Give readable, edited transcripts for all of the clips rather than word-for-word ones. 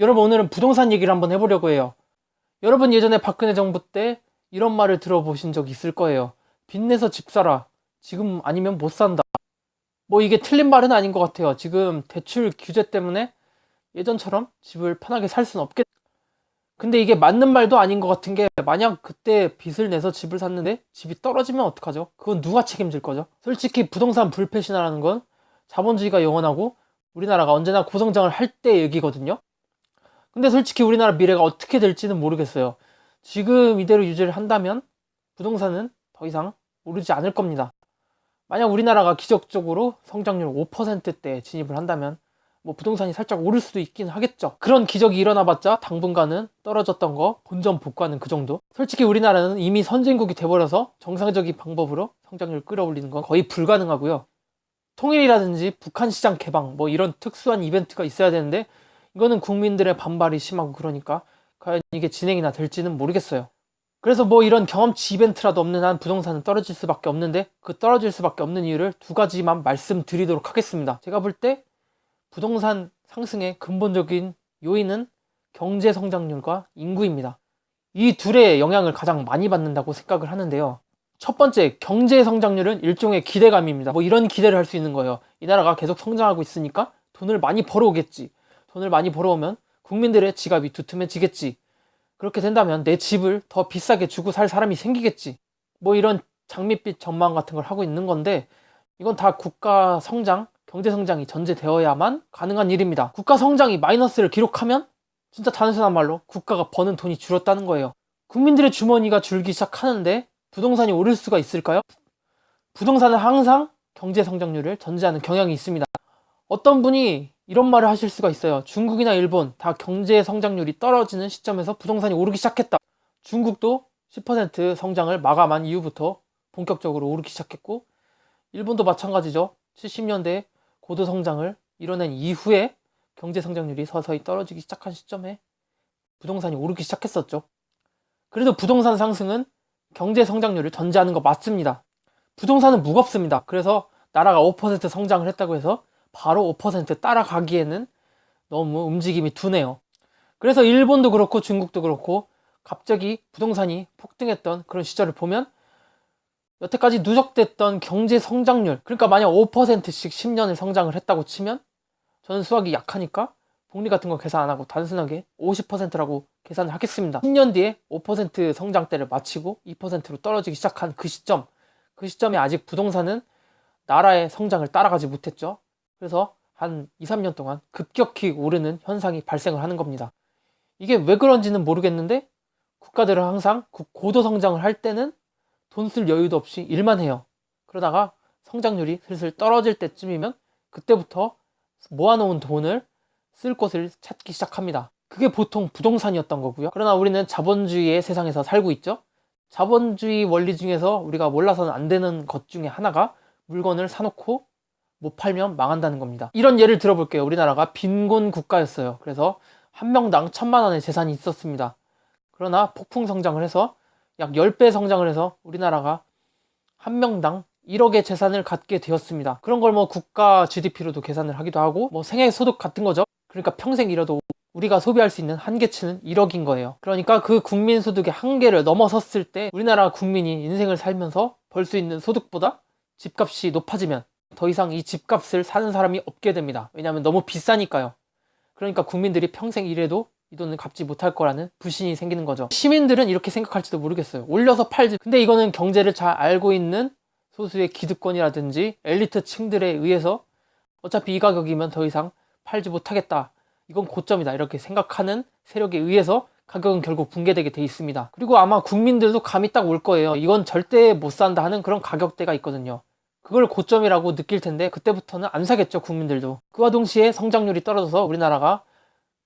여러분, 오늘은 부동산 얘기를 한번 해보려고 해요. 여러분, 예전에 박근혜 정부 때 이런 말을 들어보신 적 있을 거예요. 빚내서 집 사라. 지금 아니면 못 산다. 뭐 이게 틀린 말은 아닌 것 같아요. 지금 대출 규제 때문에 예전처럼 집을 편하게 살 수는 없겠. 근데 이게 맞는 말도 아닌 것 같은 게, 만약 그때 빚을 내서 집을 샀는데 집이 떨어지면 어떡하죠? 그건 누가 책임질 거죠? 솔직히 부동산 불패신화라는 건 자본주의가 영원하고 우리나라가 언제나 고성장을 할 때 얘기거든요. 근데 솔직히 우리나라 미래가 어떻게 될지는 모르겠어요. 지금 이대로 유지를 한다면 부동산은 더 이상 오르지 않을 겁니다. 만약 우리나라가 기적적으로 성장률 5%대 진입을 한다면 뭐 부동산이 살짝 오를 수도 있긴 하겠죠. 그런 기적이 일어나봤자 당분간은 떨어졌던 거 본전 복구하는 그 정도. 솔직히 우리나라는 이미 선진국이 돼버려서 정상적인 방법으로 성장률 끌어올리는 건 거의 불가능하고요. 통일이라든지 북한 시장 개방 뭐 이런 특수한 이벤트가 있어야 되는데, 이거는 국민들의 반발이 심하고 그러니까 과연 이게 진행이나 될지는 모르겠어요. 그래서 뭐 이런 경험치 이벤트라도 없는 한 부동산은 떨어질 수밖에 없는데, 그 떨어질 수밖에 없는 이유를 두 가지만 말씀드리도록 하겠습니다. 제가 볼 때 부동산 상승의 근본적인 요인은 경제 성장률과 인구입니다. 이 둘의 영향을 가장 많이 받는다고 생각을 하는데요. 첫 번째, 경제 성장률은 일종의 기대감입니다. 뭐 이런 기대를 할 수 있는 거예요. 이 나라가 계속 성장하고 있으니까 돈을 많이 벌어오겠지. 돈을 많이 벌어오면 국민들의 지갑이 두툼해지겠지. 그렇게 된다면 내 집을 더 비싸게 주고 살 사람이 생기겠지. 뭐 이런 장밋빛 전망 같은 걸 하고 있는 건데, 이건 다 국가 성장, 경제 성장이 전제되어야만 가능한 일입니다. 국가 성장이 마이너스를 기록하면 진짜 단순한 말로 국가가 버는 돈이 줄었다는 거예요. 국민들의 주머니가 줄기 시작하는데 부동산이 오를 수가 있을까요? 부동산은 항상 경제 성장률을 전제하는 경향이 있습니다. 어떤 분이 이런 말을 하실 수가 있어요. 중국이나 일본 다 경제 성장률이 떨어지는 시점에서 부동산이 오르기 시작했다. 중국도 10% 성장을 마감한 이후부터 본격적으로 오르기 시작했고, 일본도 마찬가지죠. 70년대에 고도 성장을 이뤄낸 이후에 경제 성장률이 서서히 떨어지기 시작한 시점에 부동산이 오르기 시작했었죠. 그래도 부동산 상승은 경제 성장률을 전제하는 거 맞습니다. 부동산은 무겁습니다. 그래서 나라가 5% 성장을 했다고 해서 바로 5% 따라가기에는 너무 움직임이 두네요. 그래서 일본도 그렇고 중국도 그렇고 갑자기 부동산이 폭등했던 그런 시절을 보면 여태까지 누적됐던 경제 성장률, 그러니까 만약 5%씩 10년을 성장을 했다고 치면, 저는 수학이 약하니까 복리 같은 거 계산 안 하고 단순하게 50%라고 계산을 하겠습니다. 10년 뒤에 5% 성장대를 마치고 2%로 떨어지기 시작한 그 시점에 아직 부동산은 나라의 성장을 따라가지 못했죠. 그래서 한 2, 3년 동안 급격히 오르는 현상이 발생을 하는 겁니다. 이게 왜 그런지는 모르겠는데, 국가들은 항상 고도 성장을 할 때는 돈 쓸 여유도 없이 일만 해요. 그러다가 성장률이 슬슬 떨어질 때쯤이면 그때부터 모아놓은 돈을 쓸 곳을 찾기 시작합니다. 그게 보통 부동산이었던 거고요. 그러나 우리는 자본주의의 세상에서 살고 있죠. 자본주의 원리 중에서 우리가 몰라서는 안 되는 것 중에 하나가 물건을 사놓고 못 팔면 망한다는 겁니다. 이런 예를 들어볼게요. 우리나라가 빈곤 국가였어요. 그래서 한 명당 1,000만 원의 재산이 있었습니다. 그러나 폭풍 성장을 해서 약 10배 성장을 해서 우리나라가 한 명당 1억의 재산을 갖게 되었습니다. 그런 걸 뭐 국가 GDP로도 계산을 하기도 하고, 뭐 생애소득 같은 거죠. 그러니까 평생 일해도 우리가 소비할 수 있는 한계치는 1억인 거예요. 그러니까 그 국민 소득의 한계를 넘어섰을 때 우리나라 국민이 인생을 살면서 벌 수 있는 소득보다 집값이 높아지면 더 이상 이 집값을 사는 사람이 없게 됩니다. 왜냐하면 너무 비싸니까요. 그러니까 국민들이 평생 일해도 이 돈을 갚지 못할 거라는 불신이 생기는 거죠. 시민들은 이렇게 생각할지도 모르겠어요. 올려서 팔지. 근데 이거는 경제를 잘 알고 있는 소수의 기득권이라든지 엘리트 층들에 의해서 어차피 이 가격이면 더 이상 팔지 못하겠다, 이건 고점이다, 이렇게 생각하는 세력에 의해서 가격은 결국 붕괴되게 돼 있습니다. 그리고 아마 국민들도 감이 딱 올 거예요. 이건 절대 못 산다 하는 그런 가격대가 있거든요. 그걸 고점이라고 느낄 텐데 그때부터는 안 사겠죠, 국민들도. 그와 동시에 성장률이 떨어져서 우리나라가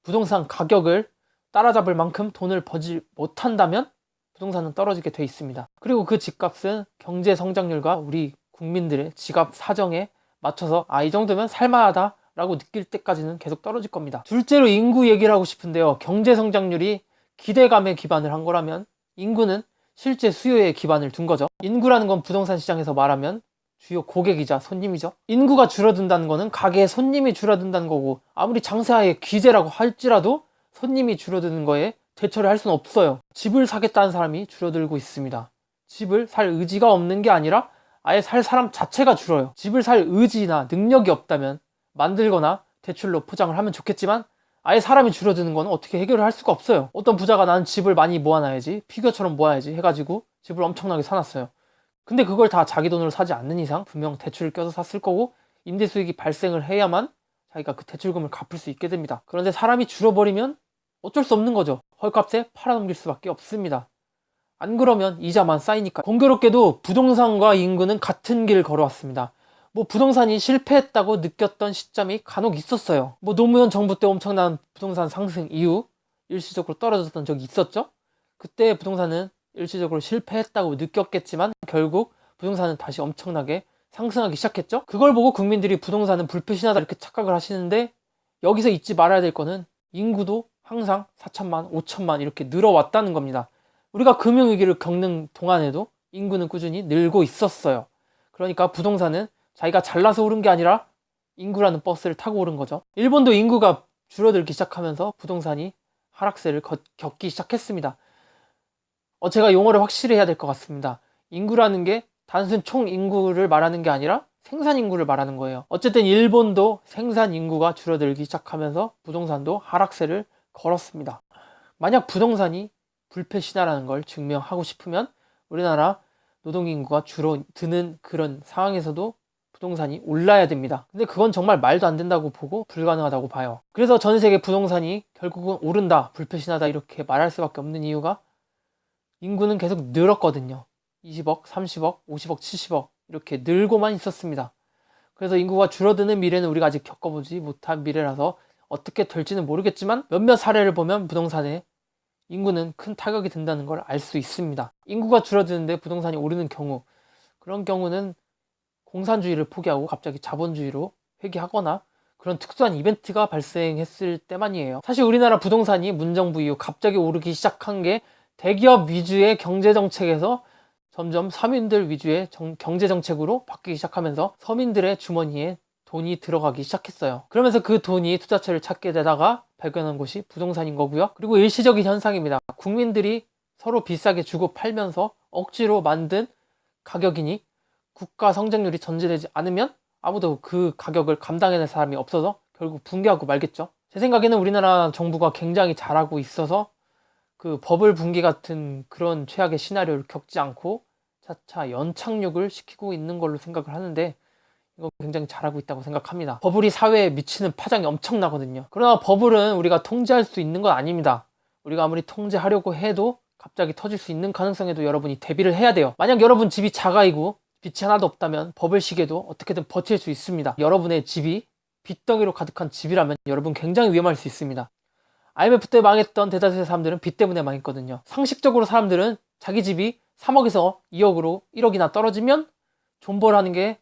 부동산 가격을 따라잡을 만큼 돈을 벌지 못한다면 부동산은 떨어지게 돼 있습니다. 그리고 그 집값은 경제 성장률과 우리 국민들의 지갑 사정에 맞춰서 이 정도면 살만하다 라고 느낄 때까지는 계속 떨어질 겁니다. 둘째로 인구 얘기를 하고 싶은데요. 경제 성장률이 기대감에 기반을 한 거라면 인구는 실제 수요에 기반을 둔 거죠. 인구라는 건 부동산 시장에서 말하면 주요 고객이자 손님이죠. 인구가 줄어든다는 거는 가게에 손님이 줄어든다는 거고, 아무리 장사의 규제라고 할지라도 손님이 줄어드는 거에 대처를 할 수는 없어요. 집을 사겠다는 사람이 줄어들고 있습니다. 집을 살 의지가 없는 게 아니라 아예 살 사람 자체가 줄어요. 집을 살 의지나 능력이 없다면 만들거나 대출로 포장을 하면 좋겠지만 아예 사람이 줄어드는 건 어떻게 해결을 할 수가 없어요. 어떤 부자가 나는 집을 많이 모아놔야지, 피규어처럼 모아야지 해가지고 집을 엄청나게 사놨어요. 근데 그걸 다 자기 돈으로 사지 않는 이상 분명 대출을 껴서 샀을 거고 임대 수익이 발생을 해야만 자기가 그 대출금을 갚을 수 있게 됩니다. 그런데 사람이 줄어버리면 어쩔 수 없는 거죠. 헐값에 팔아넘길 수밖에 없습니다. 안 그러면 이자만 쌓이니까. 공교롭게도 부동산과 인구는 같은 길을 걸어왔습니다. 뭐 부동산이 실패했다고 느꼈던 시점이 간혹 있었어요. 뭐 노무현 정부 때 엄청난 부동산 상승 이후 일시적으로 떨어졌던 적이 있었죠. 그때 부동산은 일시적으로 실패했다고 느꼈겠지만 결국 부동산은 다시 엄청나게 상승하기 시작했죠. 그걸 보고 국민들이 부동산은 불패신하다 이렇게 착각을 하시는데 여기서 잊지 말아야 될 거는 인구도 항상 4천만, 5천만 이렇게 늘어왔다는 겁니다. 우리가 금융위기를 겪는 동안에도 인구는 꾸준히 늘고 있었어요. 그러니까 부동산은 자기가 잘나서 오른 게 아니라 인구라는 버스를 타고 오른 거죠. 일본도 인구가 줄어들기 시작하면서 부동산이 하락세를 겪기 시작했습니다. 제가 용어를 확실히 해야 될 것 같습니다. 인구라는 게 단순 총 인구를 말하는 게 아니라 생산 인구를 말하는 거예요. 어쨌든 일본도 생산 인구가 줄어들기 시작하면서 부동산도 하락세를 걸었습니다. 만약 부동산이 불패 신화라는 걸 증명하고 싶으면 우리나라 노동인구가 줄어드는 그런 상황에서도 부동산이 올라야 됩니다. 근데 그건 정말 말도 안 된다고 보고 불가능하다고 봐요. 그래서 전 세계 부동산이 결국은 오른다, 불패 신화다 이렇게 말할 수밖에 없는 이유가 인구는 계속 늘었거든요. 20억, 30억, 50억, 70억 이렇게 늘고만 있었습니다. 그래서 인구가 줄어드는 미래는 우리가 아직 겪어보지 못한 미래라서 어떻게 될지는 모르겠지만 몇몇 사례를 보면 부동산에 인구는 큰 타격이 된다는 걸 알 수 있습니다. 인구가 줄어드는데 부동산이 오르는 경우, 그런 경우는 공산주의를 포기하고 갑자기 자본주의로 회귀하거나 그런 특수한 이벤트가 발생했을 때만이에요. 사실 우리나라 부동산이 문정부 이후 갑자기 오르기 시작한 게 대기업 위주의 경제정책에서 점점 서민들 위주의 경제정책으로 바뀌기 시작하면서 서민들의 주머니에 돈이 들어가기 시작했어요. 그러면서 그 돈이 투자처를 찾게 되다가 발견한 곳이 부동산인 거고요. 그리고 일시적인 현상입니다. 국민들이 서로 비싸게 주고 팔면서 억지로 만든 가격이니 국가 성장률이 전제되지 않으면 아무도 그 가격을 감당해낼 사람이 없어서 결국 붕괴하고 말겠죠. 제 생각에는 우리나라 정부가 굉장히 잘하고 있어서 그 버블 붕괴 같은 그런 최악의 시나리오를 겪지 않고 차차 연착륙을 시키고 있는 걸로 생각을 하는데 이거 굉장히 잘하고 있다고 생각합니다. 버블이 사회에 미치는 파장이 엄청나거든요. 그러나 버블은 우리가 통제할 수 있는 건 아닙니다. 우리가 아무리 통제하려고 해도 갑자기 터질 수 있는 가능성에도 여러분이 대비를 해야 돼요. 만약 여러분 집이 자가이고 빛이 하나도 없다면 버블 시기에도 어떻게든 버틸 수 있습니다. 여러분의 집이 빚덩이로 가득한 집이라면 여러분 굉장히 위험할 수 있습니다. IMF 때 망했던 대다수의 사람들은 빚 때문에 망했거든요. 상식적으로 사람들은 자기 집이 3억에서 2억으로 1억이나 떨어지면 존버하는 게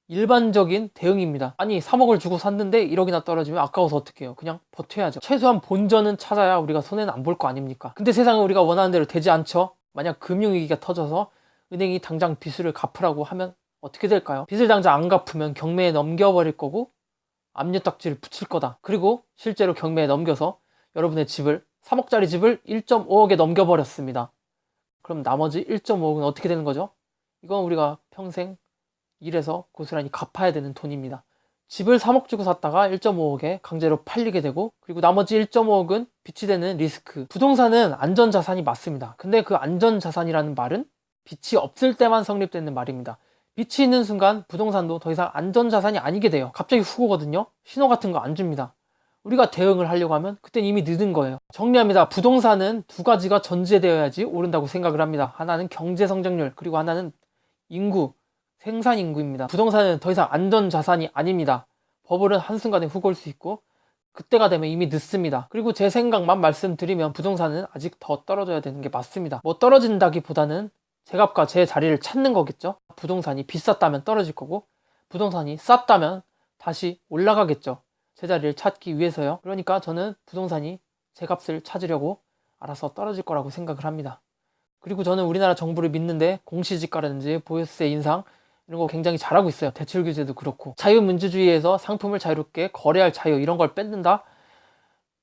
일반적인 대응입니다. 아니 3억을 주고 샀는데 1억이나 떨어지면 아까워서 어떻게 해요? 그냥 버텨야죠. 최소한 본전은 찾아야 우리가 손해는 안 볼 거 아닙니까? 근데 세상은 우리가 원하는 대로 되지 않죠. 만약 금융위기가 터져서 은행이 당장 빚을 갚으라고 하면 어떻게 될까요? 빚을 당장 안 갚으면 경매에 넘겨버릴 거고 압류딱지를 붙일 거다. 그리고 실제로 경매에 넘겨서 여러분의 집을 3억짜리 집을 1.5억에 넘겨버렸습니다. 그럼 나머지 1.5억은 어떻게 되는 거죠? 이건 우리가 평생 일해서 고스란히 갚아야 되는 돈입니다. 집을 3억 주고 샀다가 1.5억에 강제로 팔리게 되고 그리고 나머지 1.5억은 빚이 되는 리스크. 부동산은 안전자산이 맞습니다. 근데 그 안전자산이라는 말은 빚이 없을 때만 성립되는 말입니다. 빚이 있는 순간 부동산도 더 이상 안전자산이 아니게 돼요. 갑자기 후고거든요. 신호 같은 거 안 줍니다. 우리가 대응을 하려고 하면 그땐 이미 늦은 거예요. 정리합니다. 부동산은 두 가지가 전제되어야지 오른다고 생각을 합니다. 하나는 경제 성장률, 그리고 하나는 인구, 생산 인구입니다. 부동산은 더 이상 안전자산이 아닙니다. 버블은 한순간에 후고 올 수 있고 그때가 되면 이미 늦습니다. 그리고 제 생각만 말씀드리면 부동산은 아직 더 떨어져야 되는 게 맞습니다. 뭐 떨어진다기보다는 제 값과 제 자리를 찾는 거겠죠. 부동산이 비쌌다면 떨어질 거고 부동산이 쌌다면 다시 올라가겠죠. 제 자리를 찾기 위해서요. 그러니까 저는 부동산이 제 값을 찾으려고 알아서 떨어질 거라고 생각을 합니다. 그리고 저는 우리나라 정부를 믿는데 공시지가라든지 보유세 인상 이런 거 굉장히 잘하고 있어요. 대출 규제도 그렇고 자유민주주의에서 상품을 자유롭게 거래할 자유 이런 걸 뺏는다?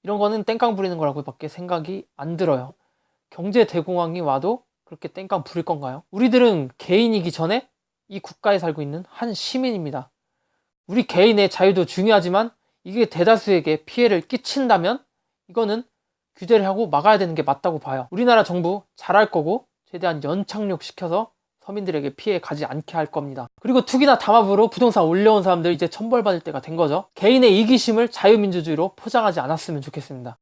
이런 거는 땡깡 부리는 거라고밖에 생각이 안 들어요. 경제 대공황이 와도 그렇게 땡깡 부릴 건가요? 우리들은 개인이기 전에 이 국가에 살고 있는 한 시민입니다. 우리 개인의 자유도 중요하지만 이게 대다수에게 피해를 끼친다면 이거는 규제를 하고 막아야 되는 게 맞다고 봐요. 우리나라 정부 잘할 거고 최대한 연착륙 시켜서 서민들에게 피해 가지 않게 할 겁니다. 그리고 투기나 담합으로 부동산 올려온 사람들 이제 천벌받을 때가 된 거죠. 개인의 이기심을 자유민주주의로 포장하지 않았으면 좋겠습니다.